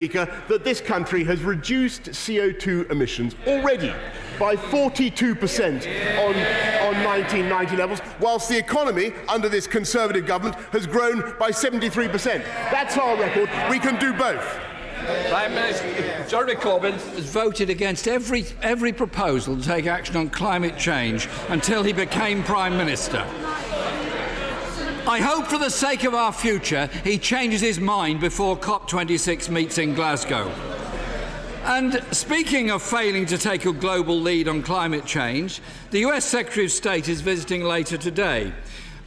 that this country has reduced CO2 emissions already by 42% on 1990 levels, whilst the economy under this Conservative government has grown by 73%. That's our record. We can do both. Prime Minister Jeremy Corbyn has voted against every proposal to take action on climate change until he became Prime Minister. I hope for the sake of our future he changes his mind before COP26 meets in Glasgow. And speaking of failing to take a global lead on climate change, the US Secretary of State is visiting later today.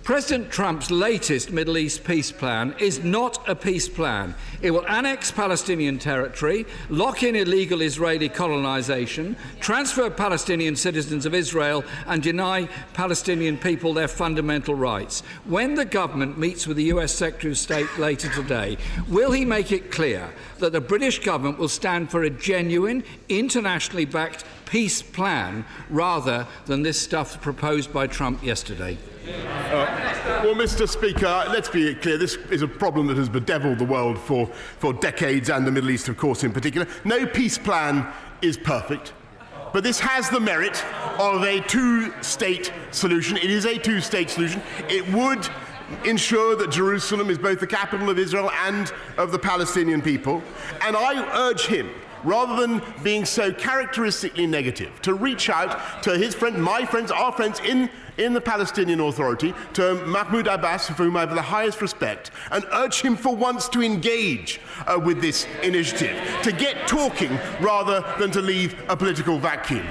President Trump's latest Middle East peace plan is not a peace plan. It will annex Palestinian territory, lock in illegal Israeli colonisation, transfer Palestinian citizens of Israel and deny Palestinian people their fundamental rights. When the government meets with the US Secretary of State later today, will he make it clear that the British government will stand for a genuine, internationally backed peace plan rather than this stuff proposed by Trump yesterday? Well, Mr. Speaker, let's be clear. This is a problem that has bedeviled the world for decades, and the Middle East, of course, in particular. No peace plan is perfect, but this has the merit of a two-state solution. It is a two-state solution. It would ensure that Jerusalem is both the capital of Israel and of the Palestinian people. And I urge him, rather than being so characteristically negative, to reach out to his friend, my friends, our friends in the Palestinian Authority, to Mahmoud Abbas, for whom I have the highest respect, and urge him for once to engage with this initiative, to get talking rather than to leave a political vacuum.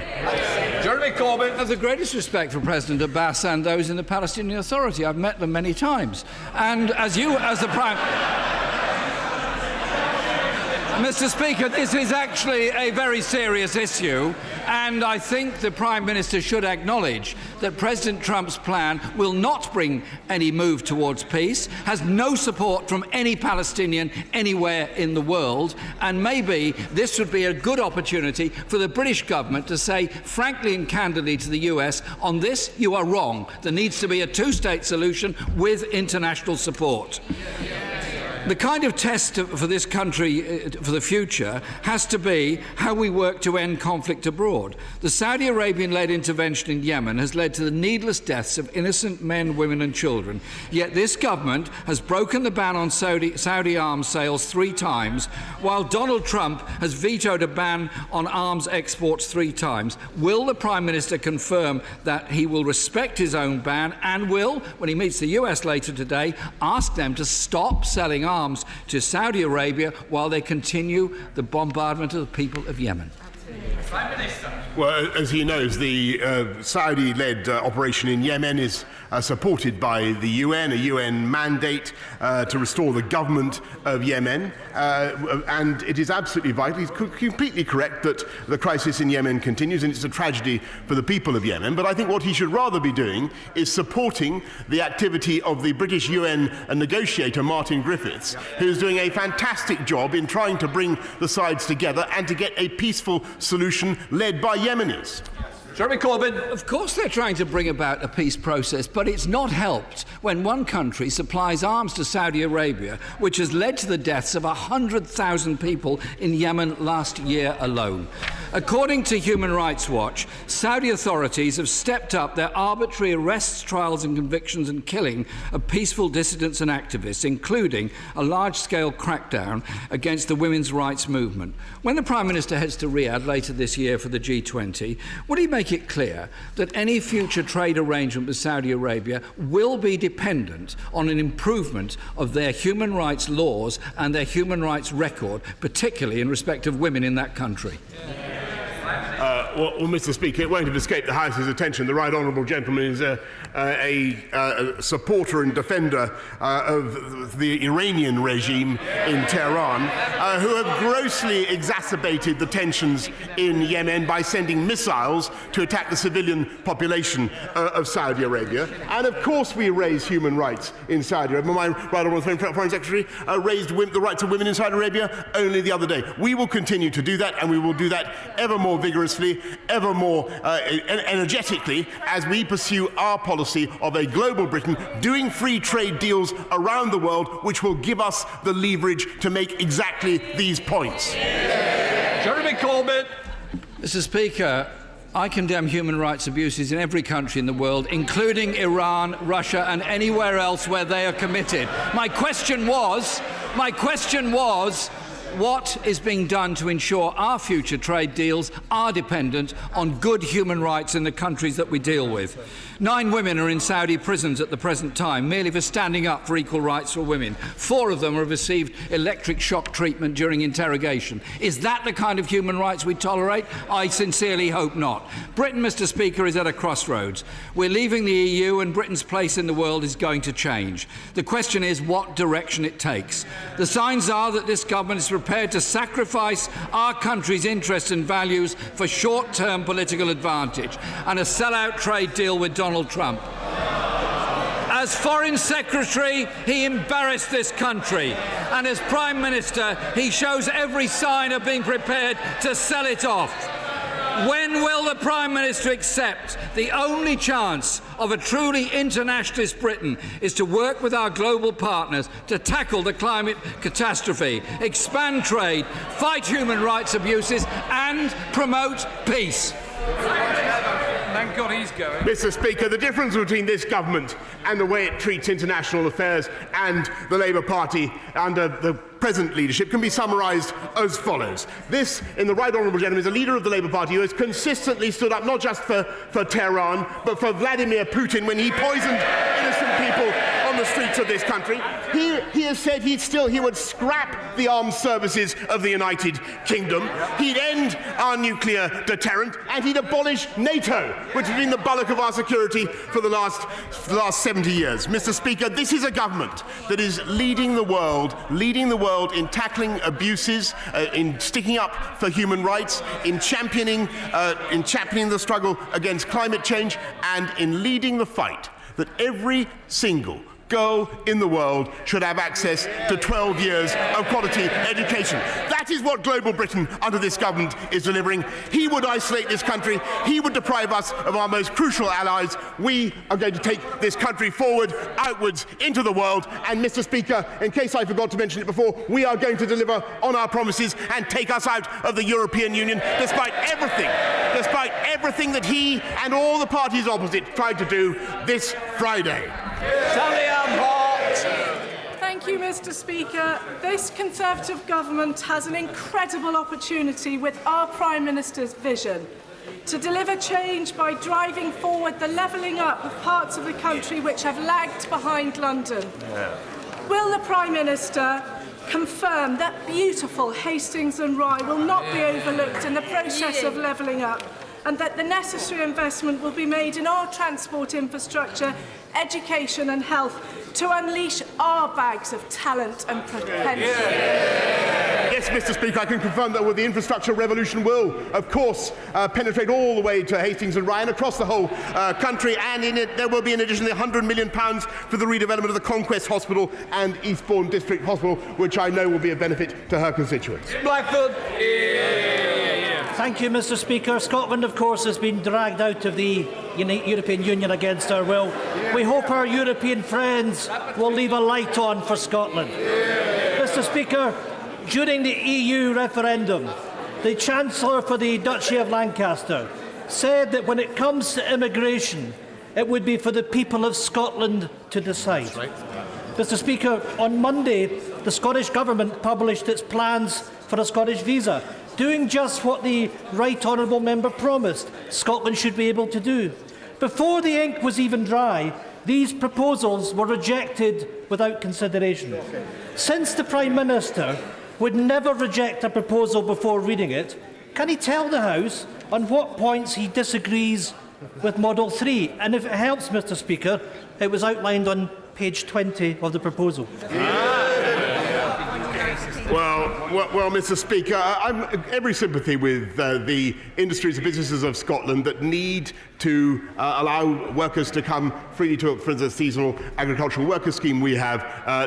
Jeremy Corbyn. I have the greatest respect for President Abbas and those in the Palestinian Authority. I've met them many times. And as the Prime... Mr. Speaker, this is actually a very serious issue, and I think the Prime Minister should acknowledge that President Trump's plan will not bring any move towards peace, has no support from any Palestinian anywhere in the world, and maybe this would be a good opportunity for the British government to say frankly and candidly to the US, on this you are wrong. There needs to be a two-state solution with international support. The kind of test for this country for the future has to be how we work to end conflict abroad. The Saudi Arabian-led intervention in Yemen has led to the needless deaths of innocent men, women and children. Yet this government has broken the ban on Saudi arms sales 3 times, while Donald Trump has vetoed a ban on arms exports 3 times. Will the Prime Minister confirm that he will respect his own ban and will, when he meets the US later today, ask them to stop selling arms to Saudi Arabia while they continue the bombardment of the people of Yemen? Prime Minister. Well, as he knows, the Saudi-led operation in Yemen is supported by the UN, a UN mandate to restore the government of Yemen, and it is absolutely vital. He's completely correct that the crisis in Yemen continues, and it's a tragedy for the people of Yemen. But I think what he should rather be doing is supporting the activity of the British UN negotiator, Martin Griffiths, who is doing a fantastic job in trying to bring the sides together and to get a peaceful solution led by Yemenis. Jeremy Corbyn. Of course they're trying to bring about a peace process, but it's not helped when one country supplies arms to Saudi Arabia, which has led to the deaths of 100,000 people in Yemen last year alone. According to Human Rights Watch, Saudi authorities have stepped up their arbitrary arrests, trials and convictions and killing of peaceful dissidents and activists, including a large-scale crackdown against the women's rights movement. When the Prime Minister heads to Riyadh later this year for the G20, would he make it clear that any future trade arrangement with Saudi Arabia will be dependent on an improvement of their human rights laws and their human rights record, particularly in respect of women in that country? Well, Mr. Speaker, it won't have escaped the House's attention. The right honourable gentleman is a supporter and defender of the Iranian regime in Tehran, who have grossly exacerbated the tensions in Yemen by sending missiles to attack the civilian population of Saudi Arabia. And of course we raise human rights in Saudi Arabia. My right honourable Foreign Secretary raised the rights of women in Saudi Arabia only the other day. We will continue to do that, and we will do that ever more more vigorously, ever more energetically, as we pursue our policy of a global Britain doing free trade deals around the world, which will give us the leverage to make exactly these points. Jeremy Corbyn. Mr. Speaker, I condemn human rights abuses in every country in the world, including Iran, Russia and anywhere else where they are committed. My question was, what is being done to ensure our future trade deals are dependent on good human rights in the countries that we deal with? 9 women are in Saudi prisons at the present time, merely for standing up for equal rights for women. 4 of them have received electric shock treatment during interrogation. Is that the kind of human rights we tolerate? I sincerely hope not. Britain, Mr. Speaker, is at a crossroads. We're leaving the EU and Britain's place in the world is going to change. The question is what direction it takes. The signs are that this government is prepared to sacrifice our country's interests and values for short-term political advantage and a sell-out trade deal with Donald Trump. As Foreign Secretary, he embarrassed this country, and as Prime Minister, he shows every sign of being prepared to sell it off. When will the Prime Minister accept the only chance of a truly internationalist Britain is to work with our global partners to tackle the climate catastrophe, expand trade, fight human rights abuses and promote peace? Thank God he's going. Mr. Speaker, the difference between this government and the way it treats international affairs and the Labour Party under the present leadership can be summarised as follows. This, in the Right Honourable Gentleman, is a leader of the Labour Party who has consistently stood up not just for Tehran, but for Vladimir Putin when he poisoned innocent people on the streets of this country. He has said he would scrap the armed services of the United Kingdom, he'd end our nuclear deterrent, and he'd abolish NATO, which has been the bulwark of our security for the last 70 years. Mr. Speaker, this is a government that is leading the world in tackling abuses, in sticking up for human rights, in championing the struggle against climate change, and in leading the fight that every single girl in the world should have access to 12 years of quality education. That is what global Britain under this government is delivering. He would isolate this country. He would deprive us of our most crucial allies. We are going to take this country forward, outwards, into the world. And, Mr. Speaker, in case I forgot to mention it before, we are going to deliver on our promises and take us out of the European Union, despite everything that he and all the parties opposite tried to do this Friday. Thank you, Mr. Speaker. This Conservative government has an incredible opportunity with our Prime Minister's vision to deliver change by driving forward the levelling up of parts of the country which have lagged behind London. Will the Prime Minister confirm that beautiful Hastings and Rye will not be overlooked in the process of levelling up, and that the necessary investment will be made in our transport infrastructure, education and health to unleash our bags of talent and potential? Yes, Mr. Speaker, I can confirm that the infrastructure revolution will, of course, penetrate all the way to Hastings and Rye and across the whole country, and in it there will be in addition £100 million for the redevelopment of the Conquest Hospital and Eastbourne District Hospital, which I know will be of benefit to her constituents. Blackford. Thank you, Mr. Speaker. Scotland, of course, has been dragged out of the European Union against our will. We hope our European friends will leave a light on for Scotland. Mr. Speaker, during the EU referendum, the Chancellor for the Duchy of Lancaster said that when it comes to immigration, it would be for the people of Scotland to decide. Right. Mr. Speaker, on Monday, the Scottish Government published its plans for a Scottish visa, doing just what the Right Honourable Member promised Scotland should be able to do. Before the ink was even dry, these proposals were rejected without consideration. Since the Prime Minister would never reject a proposal before reading it, can he tell the House on what points he disagrees with Model 3? And if it helps, Mr. Speaker, it was outlined on page 20 of the proposal. Well, Mr. Speaker, I'm every sympathy with the industries and businesses of Scotland that need to allow workers to come freely to, for instance, the seasonal agricultural worker scheme we have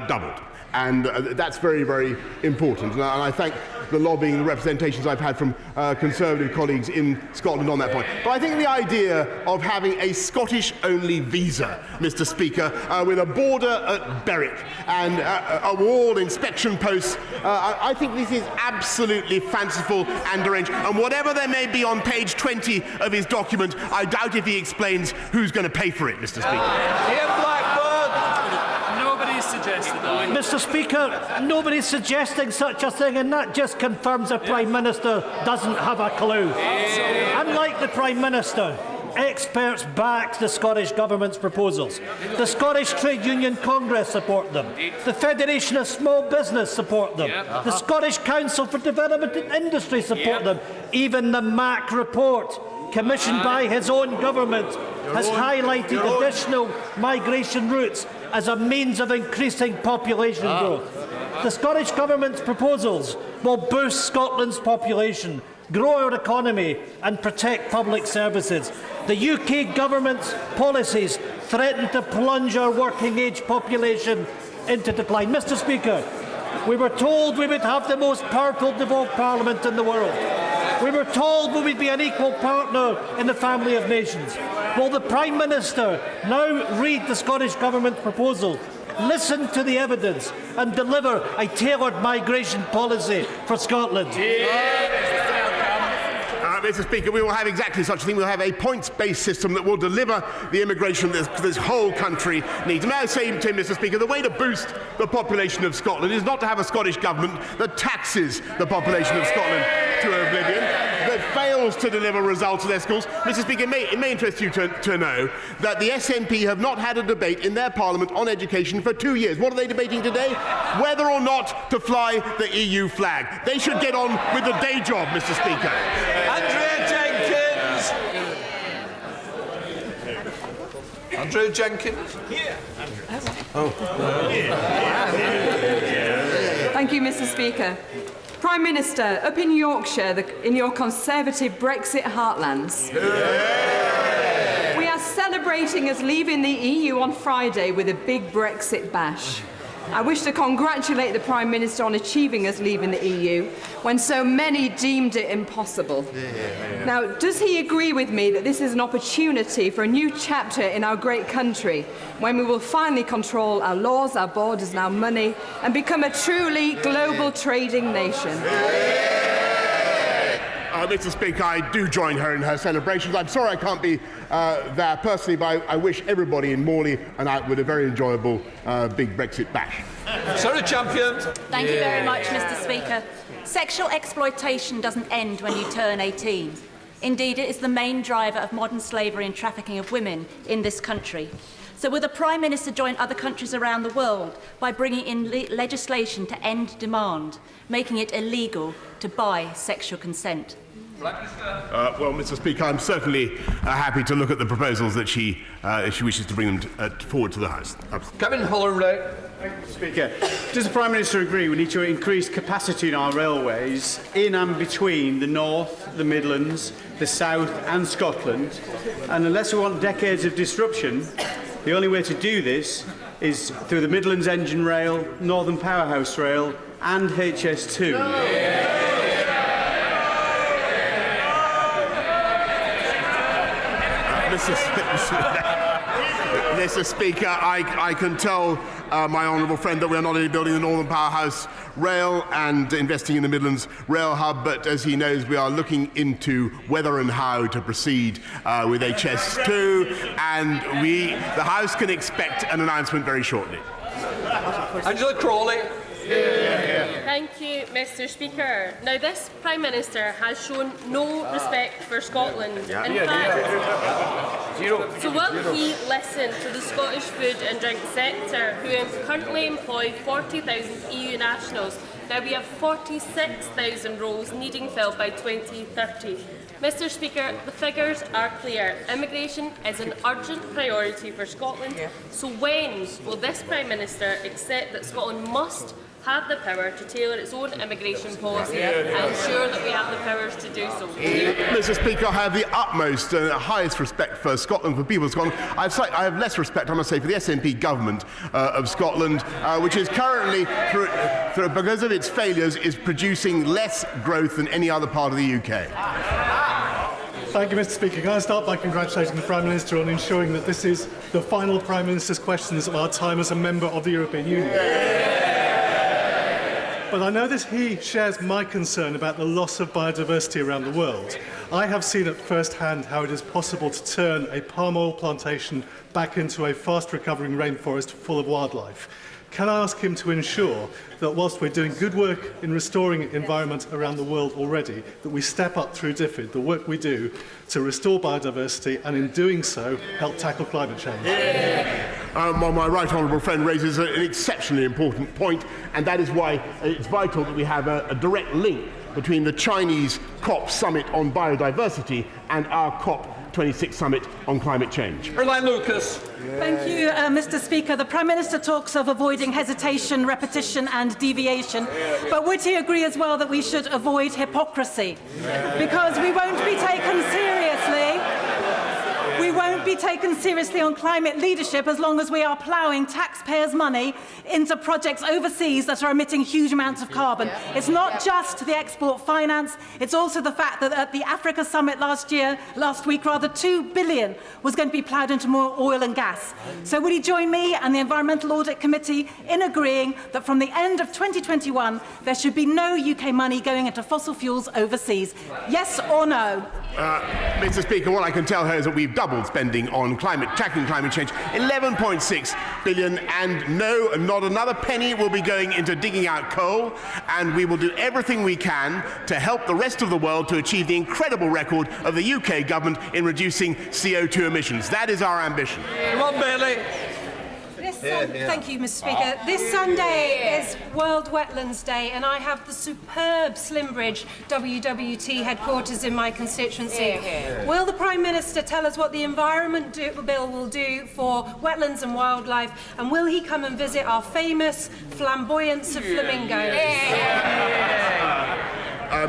doubled. and that's very, very important. And I thank the lobbying, the representations I've had from Conservative colleagues in Scotland on that point. But I think the idea of having a Scottish-only visa, Mr. Speaker, with a border at Berwick and a wall inspection posts, I think this is absolutely fanciful and deranged. And whatever there may be on page 20 of his document, I doubt if he explains who's going to pay for it, Mr. Speaker. Suggested that. Mr. Speaker, nobody's suggesting such a thing, and that just confirms the Prime Minister doesn't have a clue. Unlike the Prime Minister, experts backed the Scottish Government's proposals. The Scottish Trade Union Congress support them. The Federation of Small Business support them. The Scottish Council for Development and Industry support them. Even the MAC report, commissioned by his own government, has highlighted additional migration routes as a means of increasing population growth. The Scottish Government's proposals will boost Scotland's population, grow our economy and protect public services. The UK Government's policies threaten to plunge our working-age population into decline. Mr. Speaker, we were told we would have the most powerful devolved parliament in the world. We were told we would be an equal partner in the family of nations. Will the Prime Minister now read the Scottish Government's proposal, listen to the evidence and deliver a tailored migration policy for Scotland? Mr. Speaker, we will have exactly such a thing. We'll have a points-based system that will deliver the immigration that this whole country needs. May I say to him, Mr. Speaker, the way to boost the population of Scotland is not to have a Scottish government that taxes the population of Scotland to oblivion, that fails to deliver results in their schools. Mr. Speaker, it may interest you to know that the SNP have not had a debate in their parliament on education for 2 years. What are they debating today? Whether or not to fly the EU flag. They should get on with the day job, Mr. Speaker. Andrew Jenkins. Thank you, Mr. Speaker. Prime Minister, up in Yorkshire, in your Conservative Brexit heartlands, we are celebrating us leaving the EU on Friday with a big Brexit bash. I wish to congratulate the Prime Minister on achieving us leaving the EU when so many deemed it impossible. Now, does he agree with me that this is an opportunity for a new chapter in our great country, when we will finally control our laws, our borders and our money, and become a truly global trading nation? Mr. Speaker, I do join her in her celebrations. I'm sorry I can't be there personally, but I wish everybody in Morley and out with a very enjoyable big Brexit bash. Sorry, champions. Thank you very much, Mr. Speaker. Sexual exploitation doesn't end when you turn 18. Indeed, it is the main driver of modern slavery and trafficking of women in this country. So will the Prime Minister join other countries around the world by bringing in legislation to end demand, making it illegal to buy sexual consent? Well, Mr. Speaker, I'm certainly happy to look at the proposals that she wishes to bring them forward to the House. Kevin Holleray. Mr. Speaker, does the Prime Minister agree we need to increase capacity in our railways in and between the North, the Midlands, the South and Scotland? And unless we want decades of disruption, the only way to do this is through the Midlands Engine Rail, Northern Powerhouse Rail and HS2. Mr. Speaker, I can tell my honourable friend that we are not only building the Northern Powerhouse Rail and investing in the Midlands Rail Hub, but as he knows, we are looking into whether and how to proceed with HS2, and the House can expect an announcement very shortly. Angela Crawley. Thank you, Mr. Speaker. Now, this Prime Minister has shown no respect for Scotland. In fact, so will he listen to the Scottish food and drink sector, who currently employ 40,000 EU nationals? Now we have 46,000 roles needing filled by 2030. Mr. Speaker, the figures are clear. Immigration is an urgent priority for Scotland. So when will this Prime Minister accept that Scotland must have the power to tailor its own immigration policy and ensure that we have the powers to do so? Mr. Speaker, I have the utmost highest respect for Scotland, for people of Scotland. I have less respect, I must say, for the SNP government of Scotland, which is currently, because of its failures, is producing less growth than any other part of the UK. Thank you, Mr. Speaker. Can I start by congratulating the Prime Minister on ensuring that this is the final Prime Minister's questions of our time as a member of the European Union? But I know that he shares my concern about the loss of biodiversity around the world. I have seen at first hand how it is possible to turn a palm oil plantation back into a fast-recovering rainforest full of wildlife. Can I ask him to ensure that whilst we're doing good work in restoring environment around the world already, that we step up through DFID, the work we do to restore biodiversity, and in doing so, help tackle climate change? My right honourable friend raises an exceptionally important point, and that is why it's vital that we have a direct link between the Chinese COP summit on biodiversity and our COP26 summit on climate change. Caroline Lucas. Thank you, Mr. Speaker. The Prime Minister talks of avoiding hesitation, repetition and deviation, but would he agree as well that we should avoid hypocrisy? Because we won't be taken seriously. We won't be taken seriously on climate leadership as long as we are ploughing taxpayers' money into projects overseas that are emitting huge amounts of carbon. It's not just the export finance, it's also the fact that at the Africa summit last week, $2 billion was going to be ploughed into more oil and gas. So would he join me and the Environmental Audit Committee in agreeing that from the end of 2021 there should be no UK money going into fossil fuels overseas? Yes or no? Mr. Speaker, what I can tell her is that we've doubled spending on tackling climate change, 11.6 billion, and no, not another penny will be going into digging out coal, and we will do everything we can to help the rest of the world to achieve the incredible record of the UK government in reducing CO2 emissions. That is our ambition. Ron Bailey. Thank you, Mr. Speaker. This Sunday is World Wetlands Day, and I have the superb Slimbridge WWT headquarters in my constituency. Will the Prime Minister tell us what the Environment Bill will do for wetlands and wildlife, and will he come and visit our famous flamboyance of flamingos?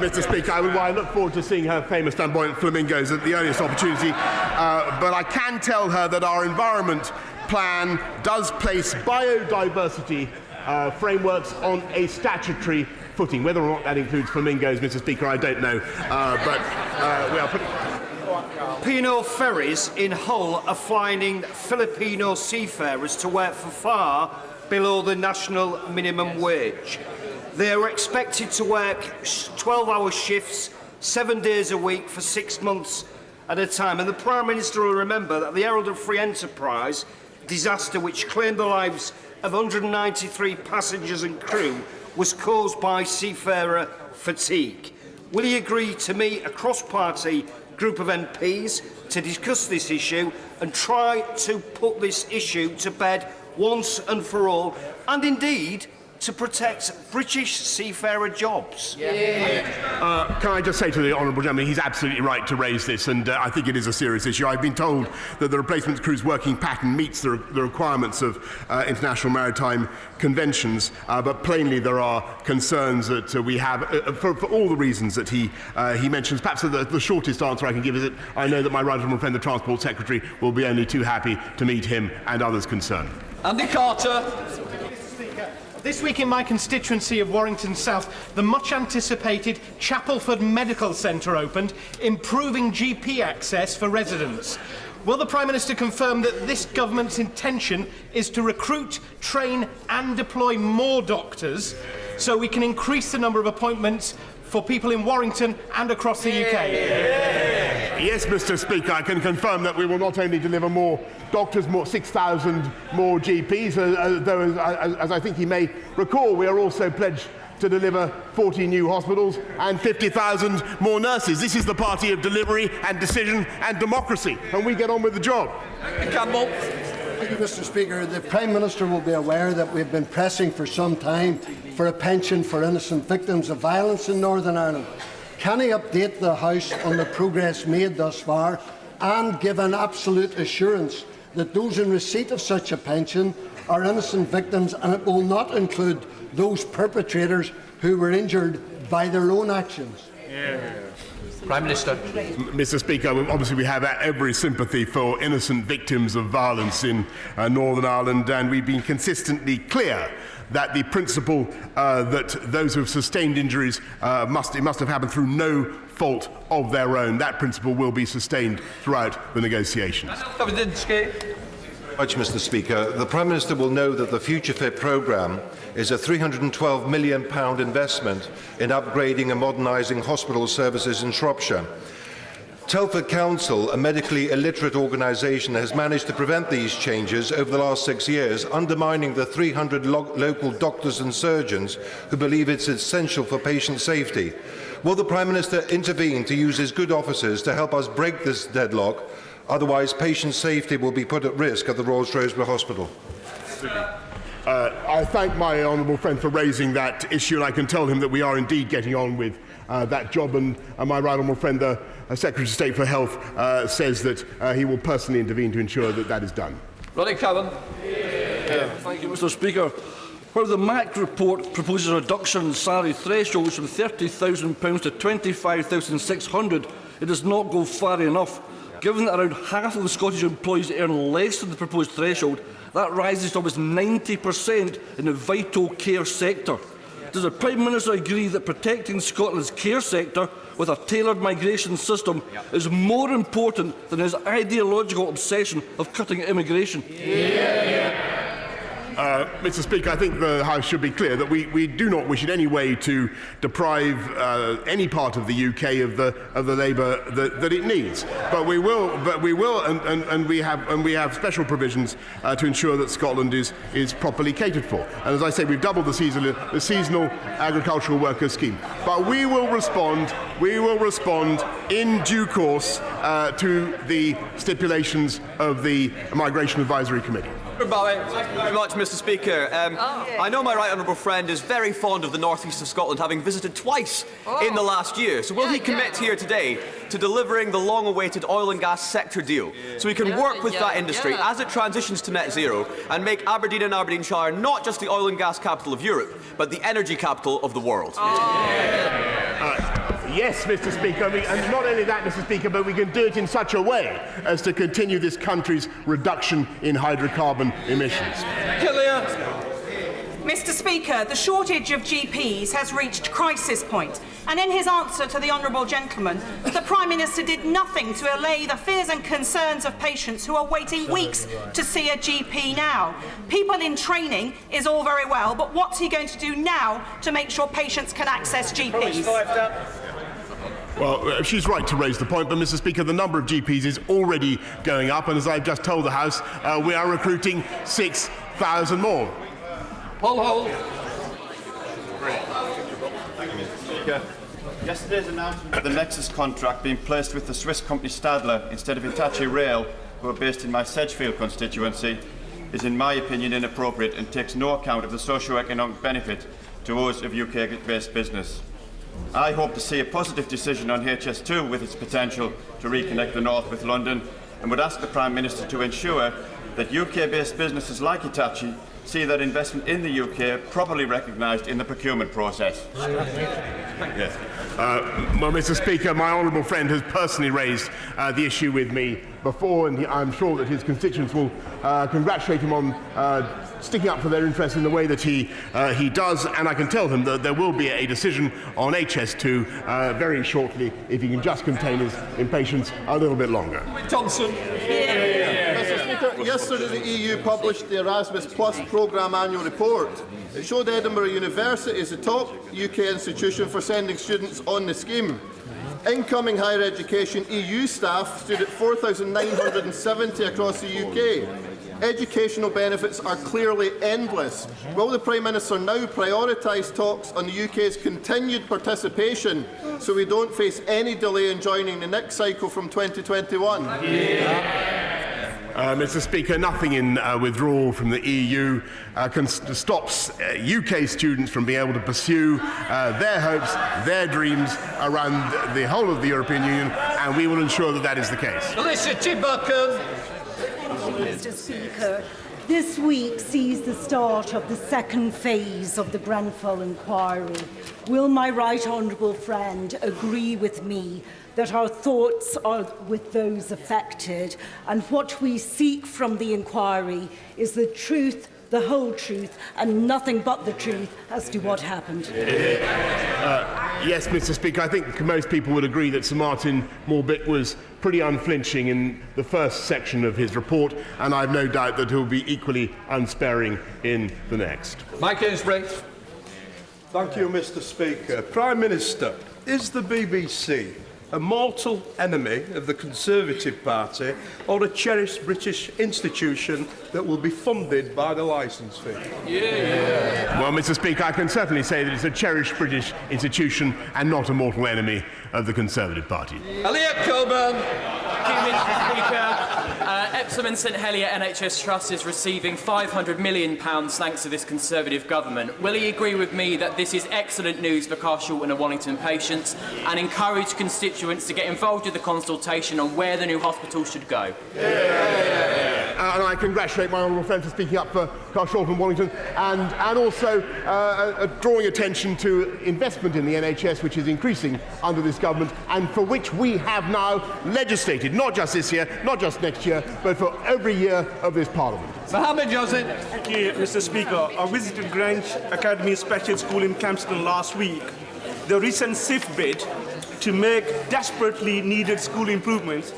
Mr. Speaker, I look forward to seeing her famous flamboyant flamingos at the earliest opportunity, but I can tell her that our environment plan does place biodiversity frameworks on a statutory footing. Whether or not that includes flamingos, Mr. Speaker, I don't know, but we are putting... Filipino ferries in Hull are finding Filipino seafarers to work for far below the national minimum wage. They are expected to work 12-hour shifts, 7 days a week for 6 months at a time. And the Prime Minister will remember that the Herald of Free Enterprise disaster, which claimed the lives of 193 passengers and crew, was caused by seafarer fatigue. Will he agree to meet a cross-party group of MPs to discuss this issue and try to put this issue to bed once and for all, and indeed to protect British seafarer jobs? Can I just say to the honourable gentleman, he's absolutely right to raise this, and I think it is a serious issue. I've been told that the replacement crew's working pattern meets the requirements of international maritime conventions, but plainly there are concerns that we have for all the reasons that he mentions. Perhaps the shortest answer I can give is that I know that my right honourable friend, the Transport Secretary, will be only too happy to meet him and others concerned. Andy Carter. This week in my constituency of Warrington South, the much-anticipated Chapelford Medical Centre opened, improving GP access for residents. Will the Prime Minister confirm that this government's intention is to recruit, train and deploy more doctors so we can increase the number of appointments for people in Warrington and across the UK? Yes, Mr. Speaker, I can confirm that we will not only deliver more doctors, 6,000 more GPs, though, as I think he may recall, we are also pledged to deliver 40 new hospitals and 50,000 more nurses. This is the party of delivery and decision and democracy, and we get on with the job. Campbell. Thank you, Mr. Speaker. The Prime Minister will be aware that we've been pressing for some time for a pension for innocent victims of violence in Northern Ireland. Can he update the House on the progress made thus far and give an absolute assurance that those in receipt of such a pension are innocent victims, and it will not include those perpetrators who were injured by their own actions? Prime Minister. Mr. Speaker, obviously we have every sympathy for innocent victims of violence in Northern Ireland, and we've been consistently clear that the principle that those who have sustained injuries must have happened through no fault of their own. That principle will be sustained throughout the negotiations. Much, Mr. Speaker. The Prime Minister will know that the Future Fit programme is a £312 million investment in upgrading and modernising hospital services in Shropshire. Telford Council, a medically illiterate organisation, has managed to prevent these changes over the last 6 years, undermining the 300 local doctors and surgeons who believe it's essential for patient safety. Will the Prime Minister intervene to use his good offices to help us break this deadlock? Otherwise, patient safety will be put at risk at the Royal Shrewsbury Hospital. I thank my honourable friend for raising that issue, and I can tell him that we are indeed getting on with that job, and my right honourable friend, the Secretary of State for Health, says that he will personally intervene to ensure that that is done. Ronnie Cowan. Thank you, Mr. Speaker. Where the MAC report proposes a reduction in salary thresholds from £30,000 to £25,600, it does not go far enough. Given that around half of the Scottish employees earn less than the proposed threshold, that rises to almost 90% in the vital care sector. Does the Prime Minister agree that protecting Scotland's care sector with a tailored migration system is more important than his ideological obsession of cutting immigration? Mr. Speaker, I think the House should be clear that we do not wish in any way to deprive any part of the UK of the labour that it needs. But we will, and we have special provisions to ensure that Scotland is properly catered for. And as I say, we've doubled the seasonal agricultural worker scheme. But we will respond in due course to the stipulations of the Migration Advisory Committee. Thank you very much, Mr. Speaker. I know my right honourable friend is very fond of the north east of Scotland, having visited twice in the last year. So will he commit here today to delivering the long-awaited oil and gas sector deal, so we can work with that industry as it transitions to net zero and make Aberdeen and Aberdeenshire not just the oil and gas capital of Europe, but the energy capital of the world? Yes, Mr. Speaker, and not only that, Mr. Speaker, but we can do it in such a way as to continue this country's reduction in hydrocarbon emissions. Mr. Speaker, the shortage of GPs has reached crisis point, and in his answer to the honourable gentleman, the Prime Minister did nothing to allay the fears and concerns of patients who are waiting weeks to see a GP now. People in training is all very well, but what's he going to do now to make sure patients can access GPs? Well, she's right to raise the point, but, Mr. Speaker, the number of GPs is already going up, and as I've just told the House, we are recruiting 6,000 more. Paul Hall. Thank you, Mr. Speaker. Yesterday's announcement of the Nexus contract being placed with the Swiss company Stadler instead of Hitachi Rail, who are based in my Sedgefield constituency, is, in my opinion, inappropriate and takes no account of the socio-economic benefit to us of UK-based business. I hope to see a positive decision on HS2 with its potential to reconnect the North with London, and would ask the Prime Minister to ensure that UK-based businesses like Hitachi see that investment in the UK properly recognised in the procurement process. Yes. Well, Mr. Speaker, my honourable friend has personally raised the issue with me before, and I'm sure that his constituents will congratulate him on sticking up for their interests in the way that he does, and I can tell him that there will be a decision on HS2 very shortly if he can just contain his impatience a little bit longer. Johnson. Mr. Speaker, yesterday the EU published the Erasmus Plus programme annual report. It showed Edinburgh University as the top UK institution for sending students on the scheme. Incoming higher education EU staff stood at 4,970 across the UK. Educational benefits are clearly endless. Will the Prime Minister now prioritise talks on the UK's continued participation so we don't face any delay in joining the next cycle from 2021? Mr. Speaker, nothing in withdrawal from the EU stops UK students from being able to pursue their hopes, their dreams around the whole of the European Union, and we will ensure that that is the case. Felicity Buchan. Mr. Speaker. This week sees the start of the second phase of the Grenfell inquiry. Will my right honourable friend agree with me that our thoughts are with those affected, and what we seek from the inquiry is the truth, the whole truth, and nothing but the truth as to what happened? Yes, Mr. Speaker, I think most people would agree that Sir Martin Morbick was pretty unflinching in the first section of his report, and I have no doubt that he will be equally unsparing in the next. Mike Ainsbury. Thank you, Mr. Speaker. Prime Minister, is the BBC a mortal enemy of the Conservative Party or a cherished British institution that will be funded by the licence fee? Well, Mr. Speaker, I can certainly say that it's a cherished British institution and not a mortal enemy of the Conservative Party. Elliot Coburn. Thank you, Mr. Speaker. Epsom and St Helier NHS Trust is receiving £500 million thanks to this Conservative government. Will he agree with me that this is excellent news for Carshalton and Wallington patients, and encourage constituents to get involved with the consultation on where the new hospital should go? And I congratulate my honourable friend for speaking up for Carshalton and Wallington, and also drawing attention to investment in the NHS, which is increasing under this government, and for which we have now legislated, not just this year, not just next year, but for every year of this Parliament. Mohammed Yazid. Thank you, Mr. Speaker. I visited Grange Academy Special School in Kempston last week. The recent SIF bid to make desperately needed school improvements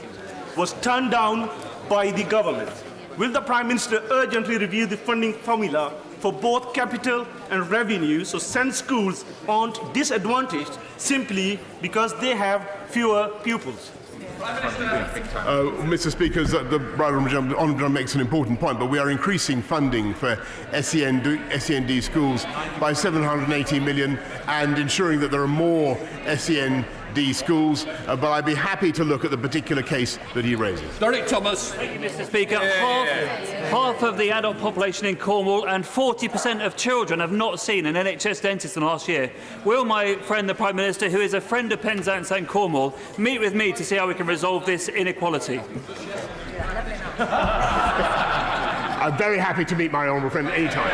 was turned down by the government. Will the Prime Minister urgently review the funding formula for both capital and revenue so St schools aren't disadvantaged simply because they have fewer pupils? Mr. Speaker, the right honourable makes an important point, but we are increasing funding for SEND schools by £780 million and ensuring that there are more SEND schools, but I'd be happy to look at the particular case that he raises. Derek Thomas. Thank you, Mr. Speaker. Half of the adult population in Cornwall and 40% of children have not seen an NHS dentist in the last year. Will my friend, the Prime Minister, who is a friend of Penzance and Cornwall, meet with me to see how we can resolve this inequality? I'm very happy to meet my honourable friend any time.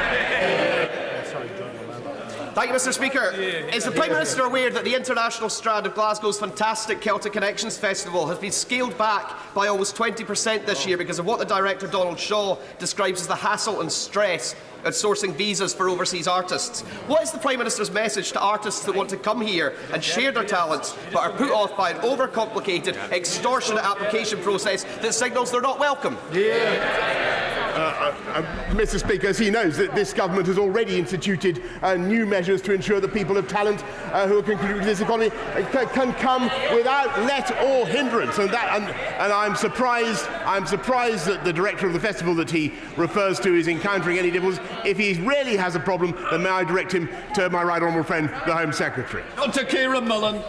Thank you, Mr. Speaker. Is the Prime Minister aware that the international strand of Glasgow's fantastic Celtic Connections Festival has been scaled back by almost 20% this year because of what the director Donald Shaw describes as the hassle and stress of sourcing visas for overseas artists? What is the Prime Minister's message to artists that want to come here and share their talents but are put off by an overcomplicated, extortionate application process that signals they're not welcome? Mr. Speaker, as he knows, that this government has already instituted new measures to ensure that people of talent who are contributing to this economy can come without let or hindrance. And I'm surprised that the director of the festival that he refers to is encountering any difficulties. If he really has a problem, then may I direct him to my right honourable friend, the Home Secretary. Dr. Kieran Mullen.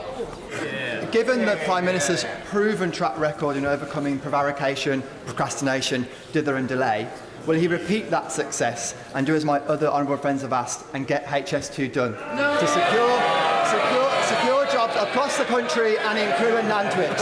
Given the Prime Minister's proven track record in overcoming prevarication, procrastination, dither and delay, will he repeat that success and do as my other honourable friends have asked and get HS2 done? No. To secure jobs across the country and in Crewe and Nantwich.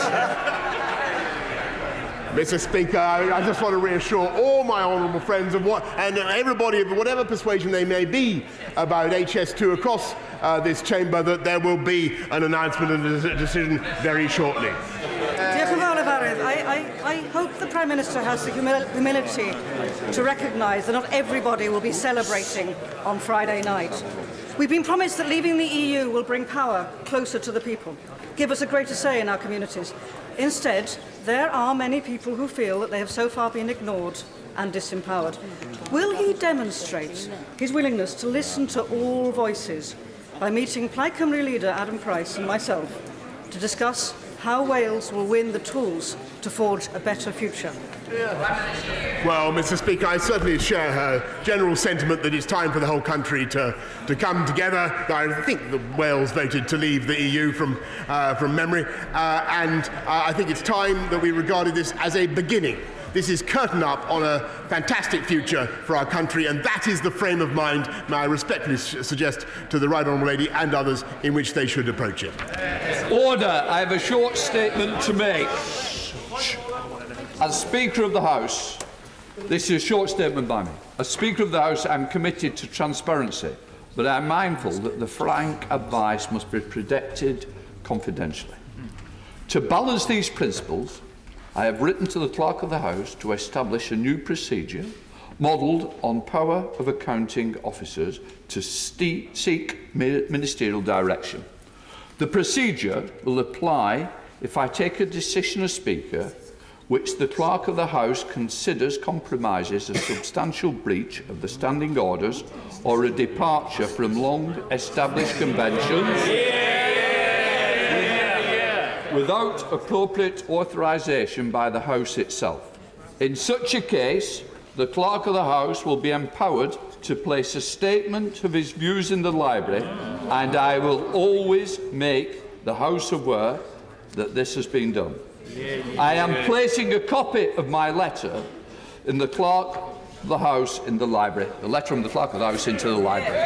Mr. Speaker, I just want to reassure all my honourable friends and everybody of whatever persuasion they may be about HS2 across this chamber that there will be an announcement and a decision very shortly. I hope the Prime Minister has the humility to recognise that not everybody will be celebrating on Friday night. We've been promised that leaving the EU will bring power closer to the people, give us a greater say in our communities. Instead, there are many people who feel that they have so far been ignored and disempowered. Will he demonstrate his willingness to listen to all voices by meeting Plaid Cymru leader Adam Price and myself to discuss how Wales will win the tools to forge a better future? Well, Mr. Speaker, I certainly share her general sentiment that it's time for the whole country to come together. I think that Wales voted to leave the EU from memory, and I think it's time that we regarded this as a beginning. This is curtain up on a fantastic future for our country, and that is the frame of mind, may I respectfully suggest to the Right Honourable Lady and others, in which they should approach it. Order. I have a short statement to make. As Speaker of the House, This is a short statement by me. As Speaker of the House, I am committed to transparency, but I am mindful that the frank advice must be protected confidentially. To balance these principles, I have written to the Clerk of the House to establish a new procedure modelled on power of accounting officers to seek ministerial direction. The procedure will apply if I take a decision as Speaker which the Clerk of the House considers compromises a substantial breach of the standing orders or a departure from long-established conventions without appropriate authorisation by the House itself. In such a case, the Clerk of the House will be empowered to place a statement of his views in the library, and I will always make the House aware that this has been done. I am placing a copy of my letter in the Clerk of the House in the library, the letter from the Clerk of the House into the library.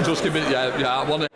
Just give me, I want to.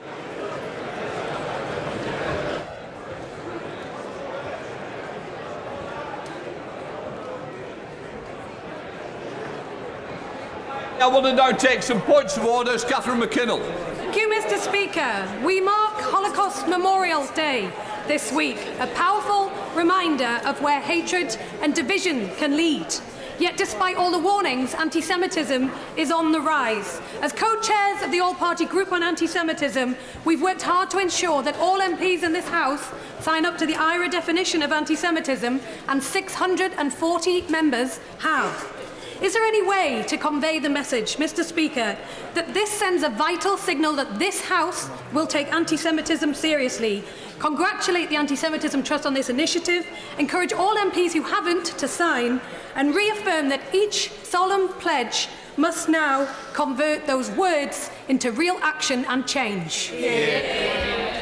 I want to now take some points of order. Catherine McKinnell. Thank you, Mr. Speaker. We mark Holocaust Memorial Day this week, a powerful reminder of where hatred and division can lead. Yet, despite all the warnings, anti-Semitism is on the rise. As co-chairs of the All-Party Group on Anti-Semitism, we've worked hard to ensure that all MPs in this House sign up to the IRA definition of anti-Semitism, and 640 members have. Is there any way to convey the message, Mr. Speaker, that this sends a vital signal that this House will take anti-Semitism seriously, congratulate the Anti-Semitism Trust on this initiative, encourage all MPs who haven't to sign, and reaffirm that each solemn pledge must now convert those words into real action and change?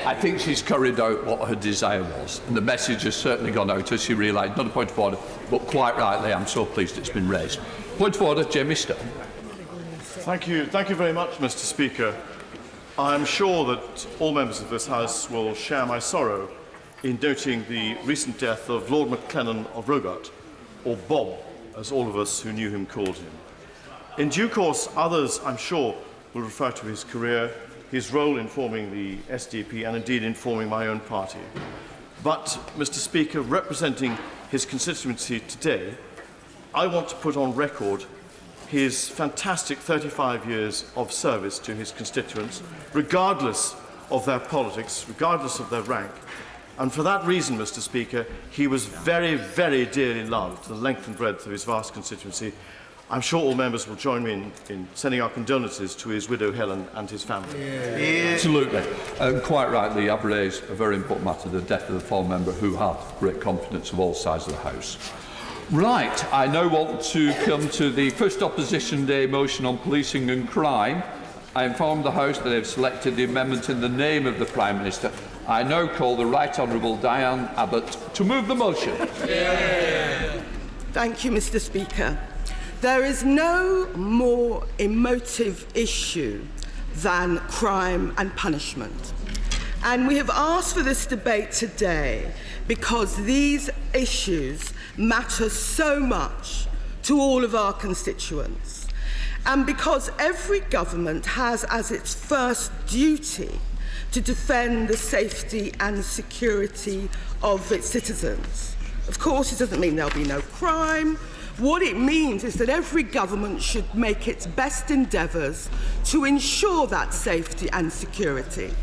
I think she's carried out what her desire was, and the message has certainly gone out as she realised. Not a point of order, but quite rightly, I'm so pleased it's been raised. Point of order, Jamie Stone. Thank you very much, Mr. Speaker. I am sure that all members of this House will share my sorrow in noting the recent death of Lord MacLennan of Rogart, or Bob, as all of us who knew him called him. In due course, others, I'm sure, will refer to his career, his role in forming the SDP, and indeed in forming my own party. But, Mr. Speaker, representing his constituency today, I want to put on record his fantastic 35 years of service to his constituents, regardless of their politics, regardless of their rank. And for that reason, Mr. Speaker, he was very, very dearly loved to the length and breadth of his vast constituency. I'm sure all members will join me in sending our condolences to his widow Helen and his family. Absolutely. Quite rightly, you have raised a very important matter, the death of the former member who had great confidence of all sides of the House. Right, I now want to come to the first Opposition Day motion on policing and crime. I inform the House that I have selected the amendment in the name of the Prime Minister. I now call the Right Honourable Diane Abbott to move the motion. Thank you, Mr. Speaker. There is no more emotive issue than crime and punishment. And we have asked for this debate today because these issues matter so much to all of our constituents, and because every government has as its first duty to defend the safety and security of its citizens. Of course, it doesn't mean there'll be no crime. What it means is that every government should make its best endeavours to ensure that safety and security.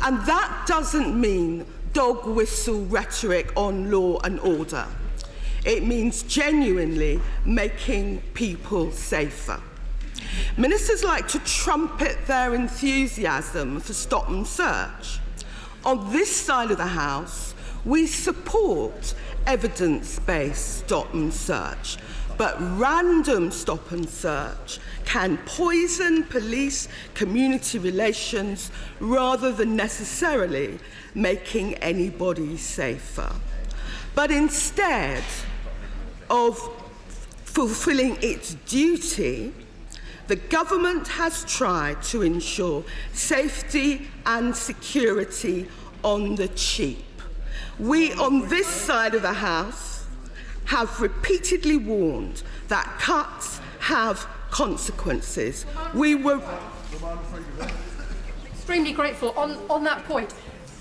And that doesn't mean dog whistle rhetoric on law and order. It means genuinely making people safer. Ministers like to trumpet their enthusiasm for stop and search. On this side of the House, we support evidence-based stop and search, but random stop and search can poison police community relations rather than necessarily making anybody safer. But instead of fulfilling its duty, the government has tried to ensure safety and security on the cheap. We on this side of the House have repeatedly warned that cuts have consequences. We were extremely grateful on that point.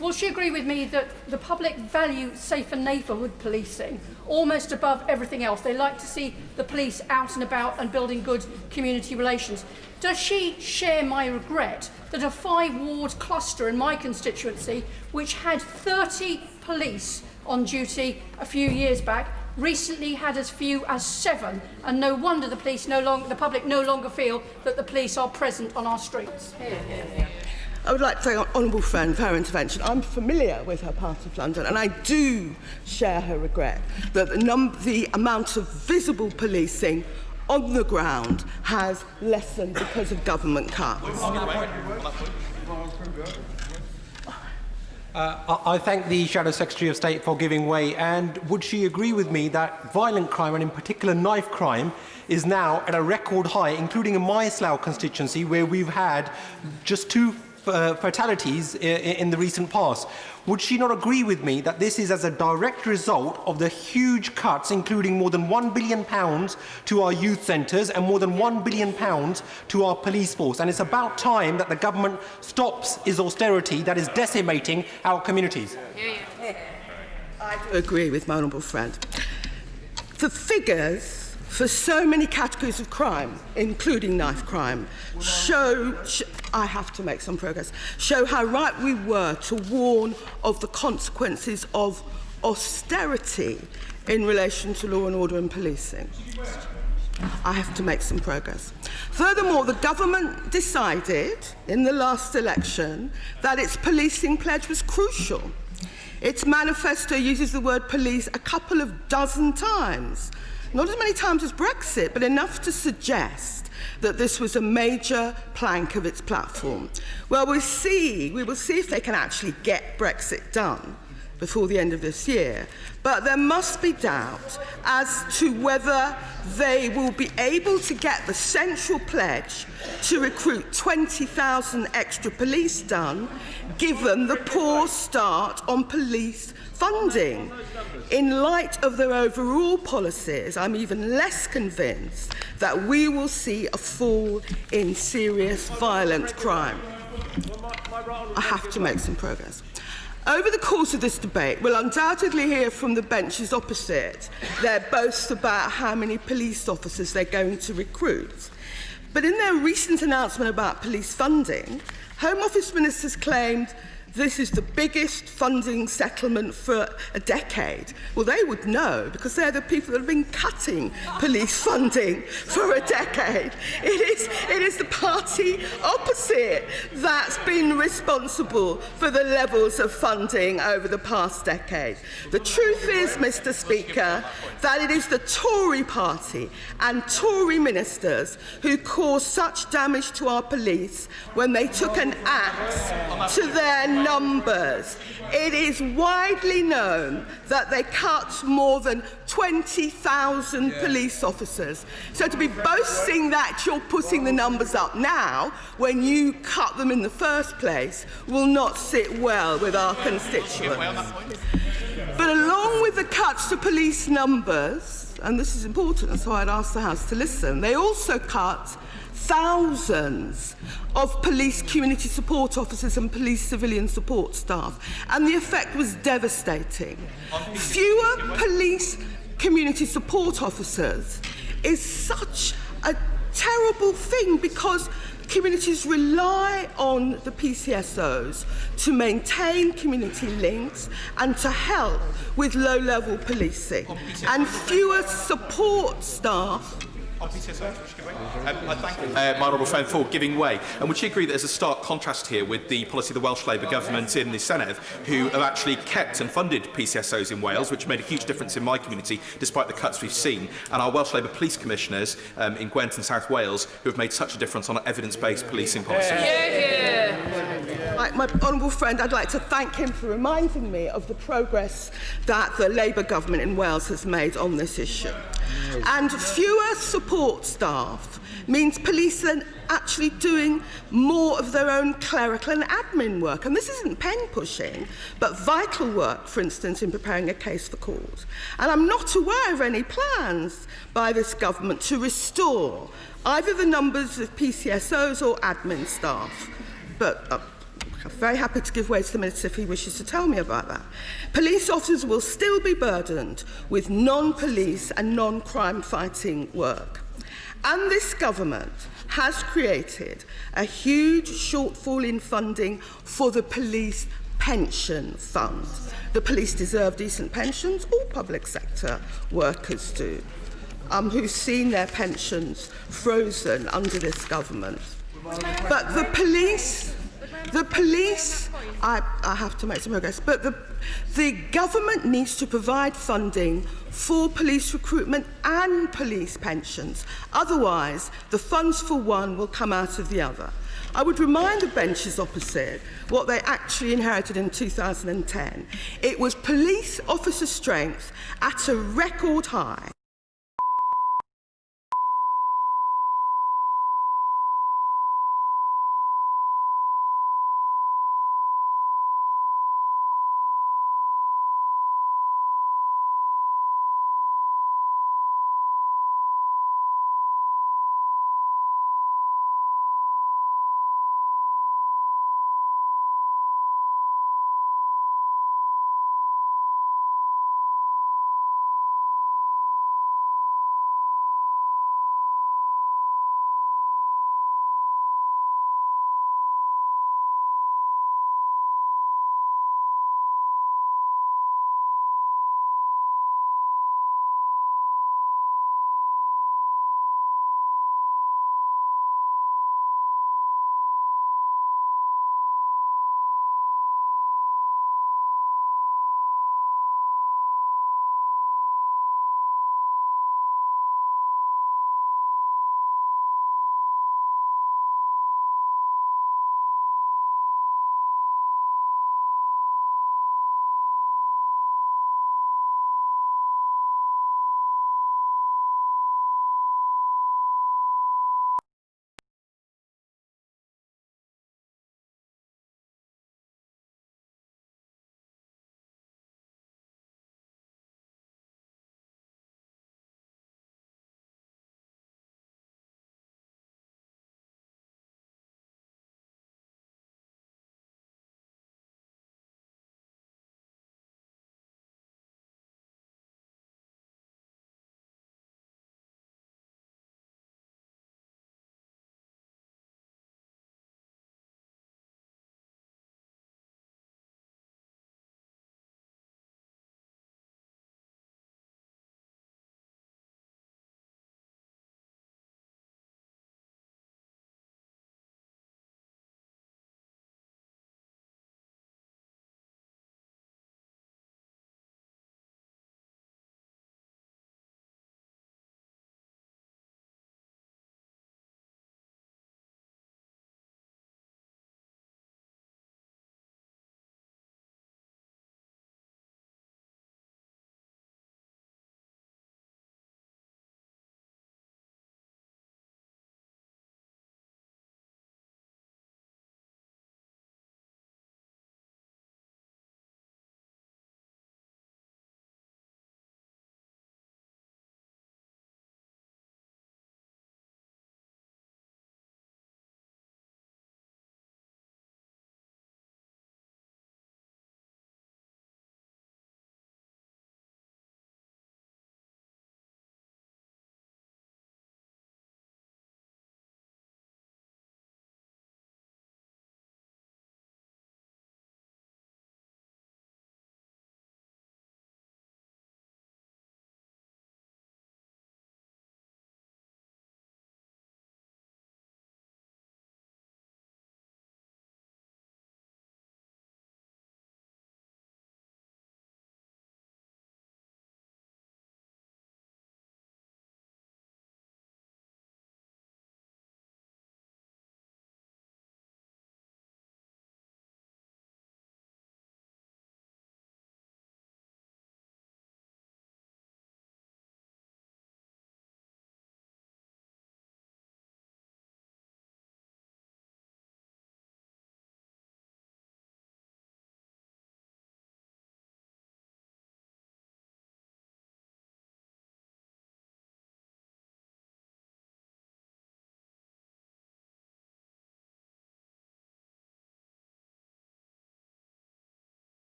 Will she agree with me that the public value safer neighbourhood policing almost above everything else? They like to see the police out and about and building good community relations. Does she share my regret that a 5-ward cluster in my constituency, which had 30 police on duty a few years back, recently had as few as 7, and no wonder the public no longer feel that the police are present on our streets? I would like to thank honourable friend for her intervention. I'm familiar with her part of London, and I do share her regret that the amount of visible policing on the ground has lessened because of government cuts. I thank the Shadow Secretary of State for giving way, and would she agree with me that violent crime, and in particular knife crime, is now at a record high, including in my Slough constituency, where we've had just 2 fatalities in the recent past? Would she not agree with me that this is as a direct result of the huge cuts, including more than £1 billion to our youth centres and more than £1 billion to our police force? And it's about time that the government stops its austerity that is decimating our communities. I do agree with my honourable friend. The figures for so many categories of crime, including knife crime, I have to make some progress, show how right we were to warn of the consequences of austerity in relation to law and order and policing. I have to make some progress. Furthermore, the government decided in the last election that its policing pledge was crucial. Its manifesto uses the word police a couple of dozen times. Not as many times as Brexit, but enough to suggest that this was a major plank of its platform. Well, we will see if they can actually get Brexit done before the end of this year. But there must be doubt as to whether they will be able to get the central pledge to recruit 20,000 extra police done, given the poor start on police funding. In light of their overall policies, I'm even less convinced that we will see a fall in serious violent crime. I have to make some progress. Over the course of this debate, we'll undoubtedly hear from the benches opposite their boasts about how many police officers they're going to recruit. But in their recent announcement about police funding, Home Office ministers claimed this is the biggest funding settlement for a decade. Well, they would know, because they're the people that have been cutting police funding for a decade. It is the party opposite that's been responsible for the levels of funding over the past decade. The truth is, Mr. Speaker, that it is the Tory party and Tory ministers who caused such damage to our police when they took an axe to their numbers. It is widely known that they cut more than 20,000 police officers. So to be boasting that you're putting the numbers up now when you cut them in the first place will not sit well with our constituents. But along with the cuts to police numbers, and this is important, so I'd ask the House to listen, they also cut thousands of police community support officers and police civilian support staff, and the effect was devastating. Fewer police community support officers is such a terrible thing because communities rely on the PCSOs to maintain community links and to help with low-level policing, and fewer support staff. I thank my honourable friend for giving way. And would she agree that there's a stark contrast here with the policy of the Welsh Labour government in the Senedd, who have actually kept and funded PCSOs in Wales, which made a huge difference in my community, despite the cuts we've seen, and our Welsh Labour police commissioners in Gwent and South Wales, who have made such a difference on an evidence-based policing policy? My honourable friend, I'd like to thank him for reminding me of the progress that the Labour government in Wales has made on this issue. And fewer support staff means police are actually doing more of their own clerical and admin work. And this isn't pen pushing, but vital work, for instance, in preparing a case for court. And I'm not aware of any plans by this government to restore either the numbers of PCSOs or admin staff. But I'm very happy to give way to the Minister if he wishes to tell me about that. Police officers will still be burdened with non-police and non-crime fighting work. And this government has created a huge shortfall in funding for the police pension fund. The police deserve decent pensions, all public sector workers do, who've seen their pensions frozen under this government. But the police, I have to make some progress, but the government needs to provide funding for police recruitment and police pensions. Otherwise, the funds for one will come out of the other. I would remind the benches opposite what they actually inherited in 2010. It was police officer strength at a record high.